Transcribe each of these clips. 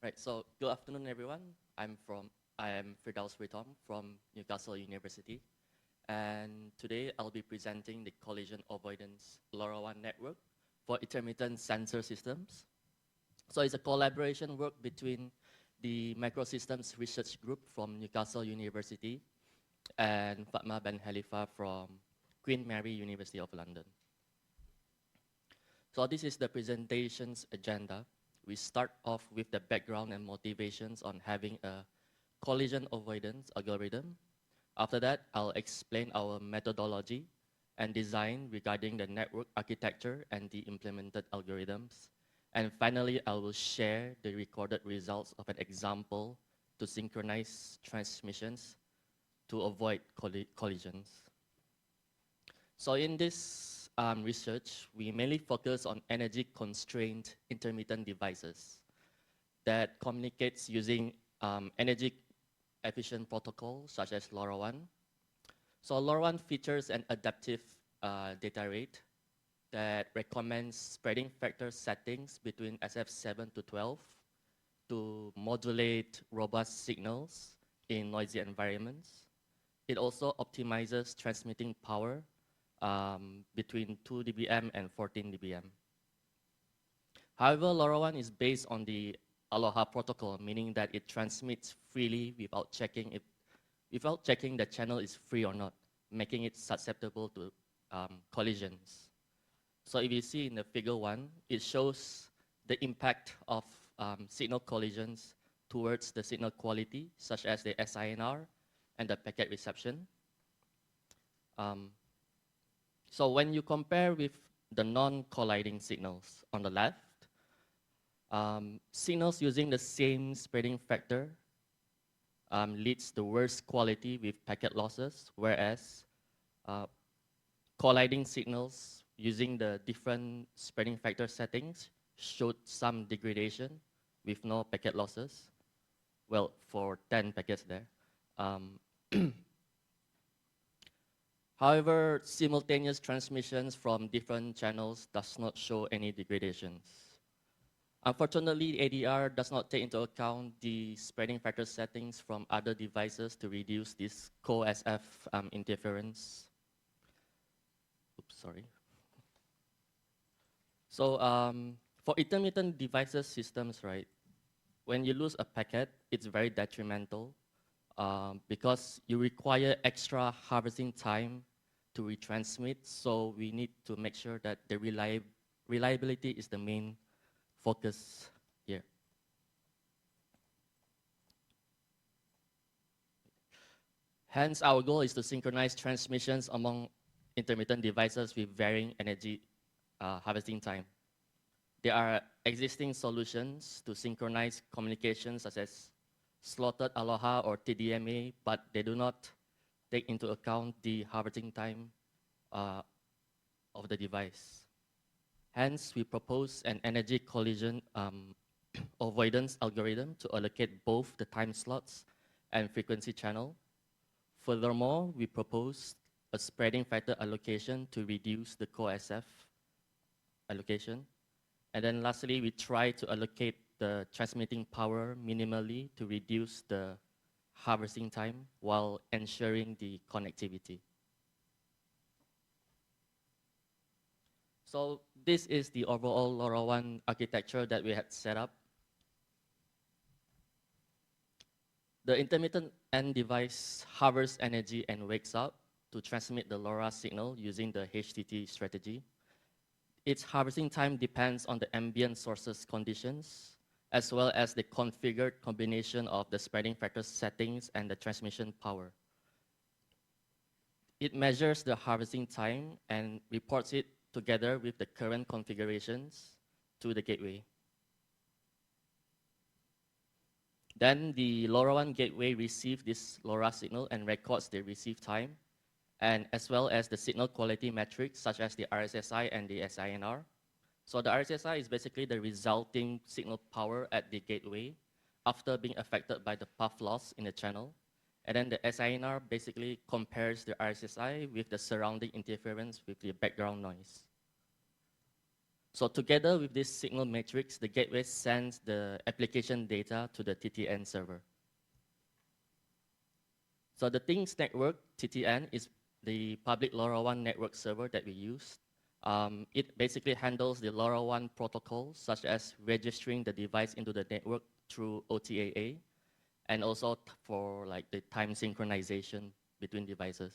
Right, so good afternoon, everyone. I am Firdaus Ritom from Newcastle University, and today I'll be presenting the Collision-Avoidance LoRaWAN network for intermittent sensor systems. So it's a collaboration work between the Microsystems Research Group from Newcastle University and Fatma Benkhelifa from Queen Mary University of London. So this is the presentation's agenda. We start off with the background and motivations on having a collision avoidance algorithm. After that, I'll explain our methodology and design regarding the network architecture and the implemented algorithms. And finally, I will share the recorded results of an example to synchronize transmissions to avoid collisions. So in this research, we mainly focus on energy-constrained intermittent devices that communicates using energy-efficient protocols such as LoRaWAN. So LoRaWAN features an adaptive data rate that recommends spreading factor settings between SF7 to 12 to modulate robust signals in noisy environments. It also optimizes transmitting power between 2 dBm and 14 dBm. However, LoRaWAN is based on the Aloha protocol, meaning that it transmits freely without checking the channel is free or not, making it susceptible to collisions. So if you see in the figure 1, it shows the impact of signal collisions towards the signal quality, such as the SINR and the packet reception. So when you compare with the non-colliding signals on the left, signals using the same spreading factor leads to worse quality with packet losses, whereas colliding signals using the different spreading factor settings showed some degradation with no packet losses. Well, for 10 packets there. However, simultaneous transmissions from different channels does not show any degradations. Unfortunately, ADR does not take into account the spreading factor settings from other devices to reduce this co-SF interference. Oops, sorry. So for intermittent devices systems, right, when you lose a packet, it's very detrimental because you require extra harvesting time to retransmit. So we need to make sure that the reliability is the main focus here. Hence, our goal is to synchronize transmissions among intermittent devices with varying energy harvesting time. There are existing solutions to synchronize communications such as slotted Aloha or TDMA, but they do not take into account the harvesting time of the device. Hence, we propose an energy collision avoidance algorithm to allocate both the time slots and frequency channel. Furthermore, we propose a spreading factor allocation to reduce the co-SF allocation. And then lastly, we try to allocate the transmitting power minimally to reduce the harvesting time while ensuring the connectivity. So this is the overall LoRaWAN architecture that we had set up. The intermittent end device harvests energy and wakes up to transmit the LoRa signal using the HTT strategy. Its harvesting time depends on the ambient sources conditions, as well as the configured combination of the spreading factor settings and the transmission power. It measures the harvesting time and reports it together with the current configurations to the gateway. Then the LoRaWAN gateway receives this LoRa signal and records the receive time, and as well as the signal quality metrics such as the RSSI and the SINR. So the RSSI is basically the resulting signal power at the gateway after being affected by the path loss in the channel. And then the SINR basically compares the RSSI with the surrounding interference with the background noise. So together with this signal matrix, the gateway sends the application data to the TTN server. So the Things Network, TTN, is the public LoRaWAN network server that we use. It basically handles the LoRaWAN protocols, such as registering the device into the network through OTAA, and also for like the time synchronization between devices.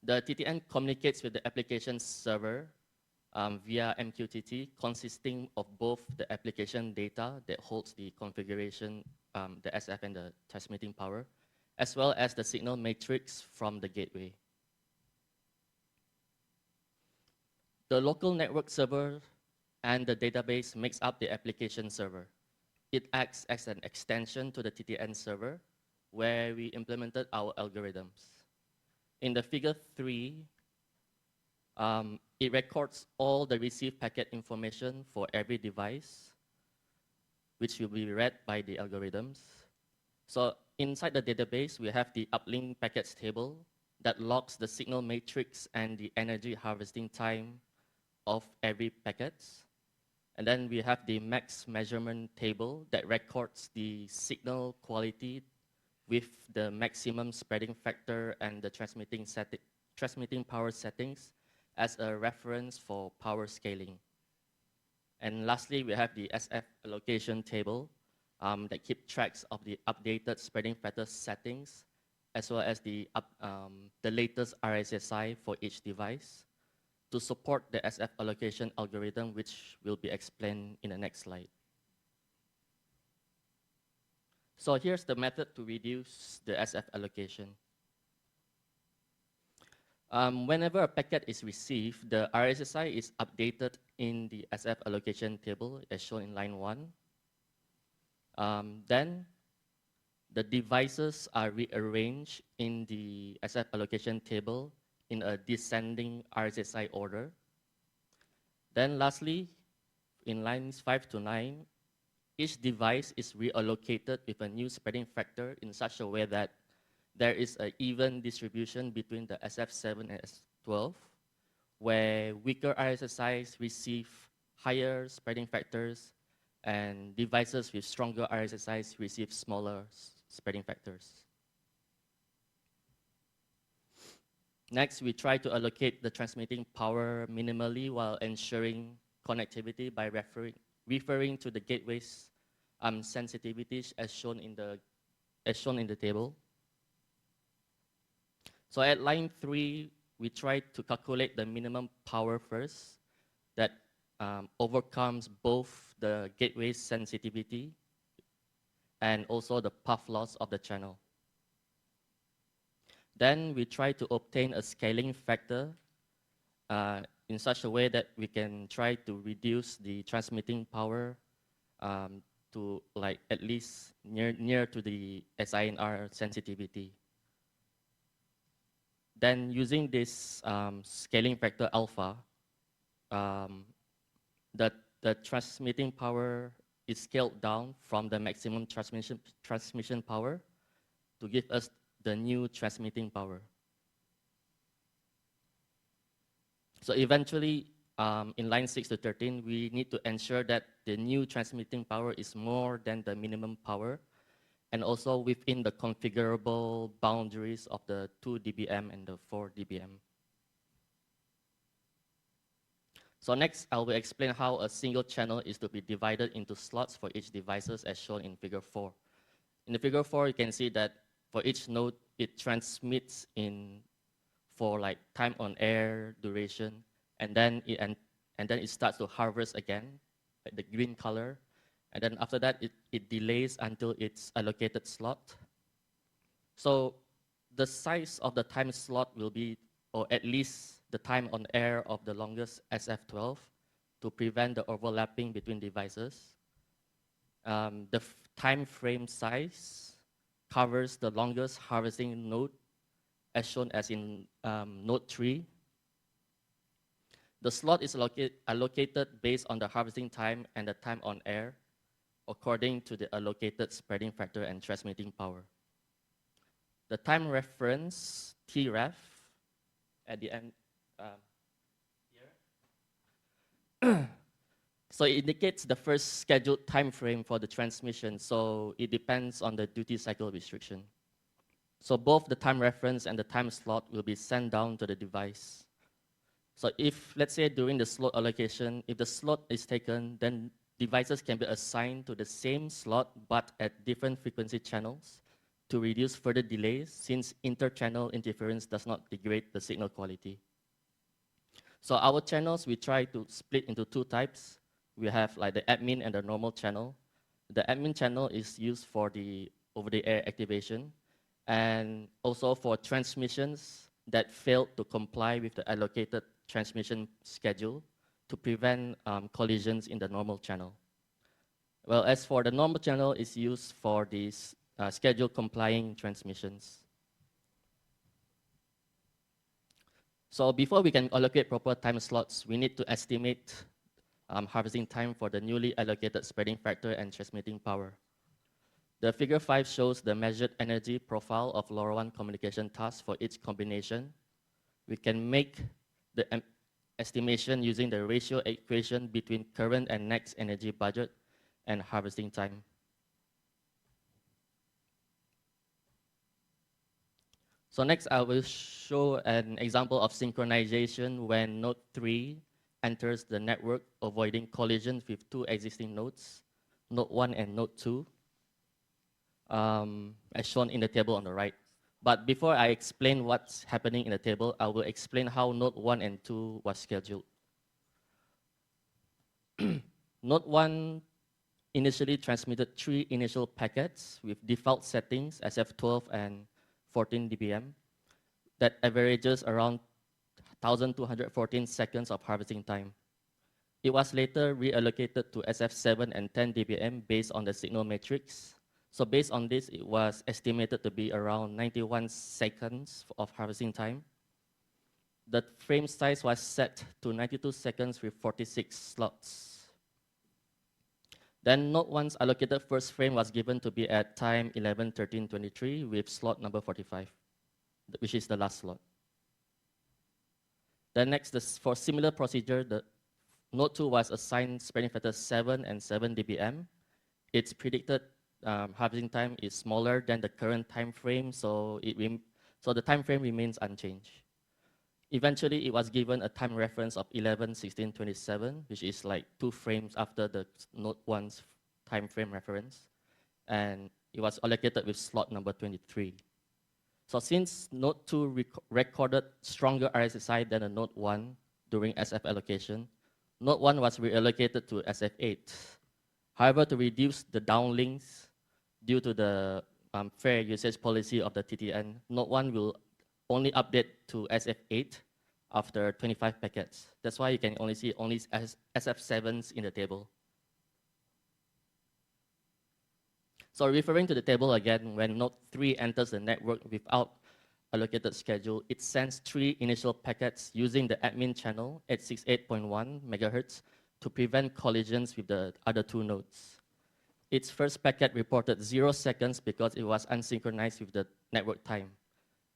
The TTN communicates with the application server via MQTT, consisting of both the application data that holds the configuration, the SF and the transmitting power, as well as the signal matrix from the gateway. The local network server and the database makes up the application server. It acts as an extension to the TTN server, where we implemented our algorithms. In the figure 3, it records all the received packet information for every device, which will be read by the algorithms. So inside the database, we have the uplink packets table that logs the signal matrix and the energy harvesting time of every packet. And then we have the max measurement table that records the signal quality with the maximum spreading factor and the transmitting power settings as a reference for power scaling. And lastly, we have the SF allocation table that keep tracks of the updated spreading factor settings, as well as the latest RSSI for each device to support the SF allocation algorithm, which will be explained in the next slide. So here's the method to reduce the SF allocation. Whenever a packet is received, the RSSI is updated in the SF allocation table as shown in line 1. Then the devices are rearranged in the SF allocation table in a descending RSSI order. Then lastly, in lines 5 to 9, each device is reallocated with a new spreading factor in such a way that there is an even distribution between the SF7 and SF12, where weaker RSSIs receive higher spreading factors, and devices with stronger RSSIs receive smaller spreading factors. Next, we try to allocate the transmitting power minimally while ensuring connectivity by referring to the gateway's sensitivities as shown in the table. So at line 3, we try to calculate the minimum power first that overcomes both the gateway sensitivity and also the path loss of the channel. Then we try to obtain a scaling factor in such a way that we can try to reduce the transmitting power to like at least near to the SINR sensitivity. Then using this scaling factor alpha, the transmitting power is scaled down from the maximum transmission power to give us the new transmitting power. So eventually, in line 6 to 13, we need to ensure that the new transmitting power is more than the minimum power, and also within the configurable boundaries of the 2 dBm and the 4 dBm. So next, I will explain how a single channel is to be divided into slots for each devices as shown in figure 4. In the figure 4, you can see that for each node, it transmits for like time on air duration, and then it starts to harvest again, like the green color, and then after that, it delays until its allocated slot. So the size of the time slot will be, or at least the time on air of the longest SF12 to prevent the overlapping between devices. The time frame size covers the longest harvesting node, as shown as in node 3. The slot is allocated based on the harvesting time and the time on air, according to the allocated spreading factor and transmitting power. The time reference, TREF, at the end here, So it indicates the first scheduled time frame for the transmission, so it depends on the duty cycle restriction. So both the time reference and the time slot will be sent down to the device. So if, let's say, during the slot allocation, if the slot is taken, then devices can be assigned to the same slot but at different frequency channels to reduce further delays, since inter-channel interference does not degrade the signal quality. So our channels, we try to split into two types. We have like the admin and the normal channel. The admin channel is used for the over-the-air activation and also for transmissions that failed to comply with the allocated transmission schedule to prevent collisions in the normal channel. Well, as for the normal channel, it's used for these schedule complying transmissions. So before we can allocate proper time slots, we need to estimate harvesting time for the newly allocated spreading factor and transmitting power. The figure 5 shows the measured energy profile of LoRaWAN communication tasks for each combination. We can make the estimation using the ratio equation between current and next energy budget and harvesting time. So next, I will show an example of synchronization when node 3 enters the network, avoiding collisions with two existing nodes, node 1 and node 2, as shown in the table on the right. But before I explain what's happening in the table, I will explain how node 1 and 2 was scheduled. Node 1 initially transmitted 3 initial packets with default settings SF12 and 14 dBm that averages around 1,214 seconds of harvesting time. It was later reallocated to SF7 and 10 dBm based on the signal matrix. So based on this, it was estimated to be around 91 seconds of harvesting time. The frame size was set to 92 seconds with 46 slots. Then node 1's allocated first frame was given to be at time 11:13:23 with slot number 45, which is the last slot. Then next, for similar procedure, the node 2 was assigned spreading factor 7 and 7 dBm. Its predicted harvesting time is smaller than the current time frame, so the time frame remains unchanged. Eventually, it was given a time reference of 11:16:27, which is like 2 frames after the node 1's time frame reference, and it was allocated with slot number 23. So since node 2 recorded stronger RSSI than the node 1 during SF allocation, node 1 was reallocated to SF8. However, to reduce the downlinks due to the fair usage policy of the TTN, node 1 will only update to SF8 after 25 packets. That's why you can only see only SF7s in the table. So referring to the table again, when node 3 enters the network without allocated schedule, it sends 3 initial packets using the admin channel at 68.1 MHz to prevent collisions with the other 2 nodes. Its first packet reported 0 seconds because it was unsynchronized with the network time.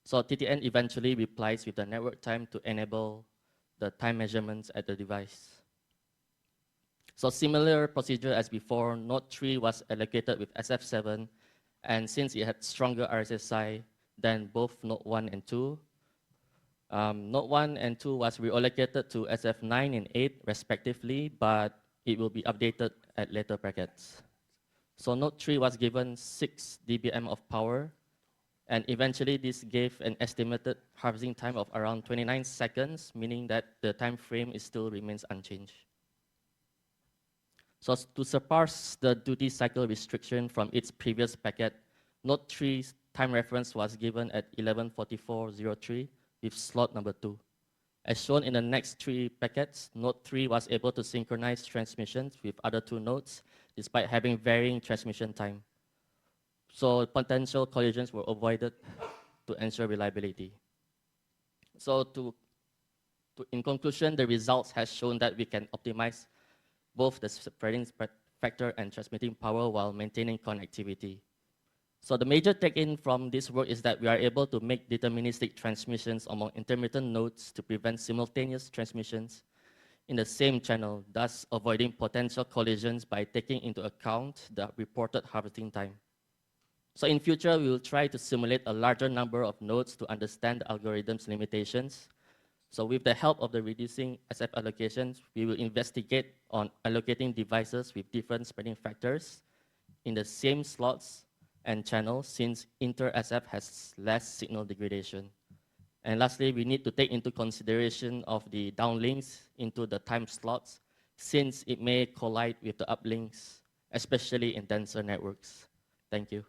So TTN eventually replies with the network time to enable the time measurements at the device. So similar procedure as before, node 3 was allocated with SF7, and since it had stronger RSSI than both node 1 and 2, node 1 and 2 was reallocated to SF9 and 8 respectively, but it will be updated at later packets. So node 3 was given 6 dBm of power, and eventually this gave an estimated harvesting time of around 29 seconds, meaning that the time frame still remains unchanged. So to surpass the duty cycle restriction from its previous packet, node 3's time reference was given at 11:44:03 with slot number 2. As shown in the next 3 packets, node 3 was able to synchronize transmissions with other 2 nodes despite having varying transmission time. So potential collisions were avoided to ensure reliability. So in conclusion, the results has shown that we can optimize both the spreading factor and transmitting power while maintaining connectivity. So the major take-in from this work is that we are able to make deterministic transmissions among intermittent nodes to prevent simultaneous transmissions in the same channel, thus avoiding potential collisions by taking into account the reported harvesting time. So in future, we will try to simulate a larger number of nodes to understand the algorithm's limitations. So with the help of the reducing SF allocations, we will investigate on allocating devices with different spreading factors in the same slots and channels, since inter-SF has less signal degradation. And lastly, we need to take into consideration of the downlinks into the time slots, since it may collide with the uplinks, especially in denser networks. Thank you.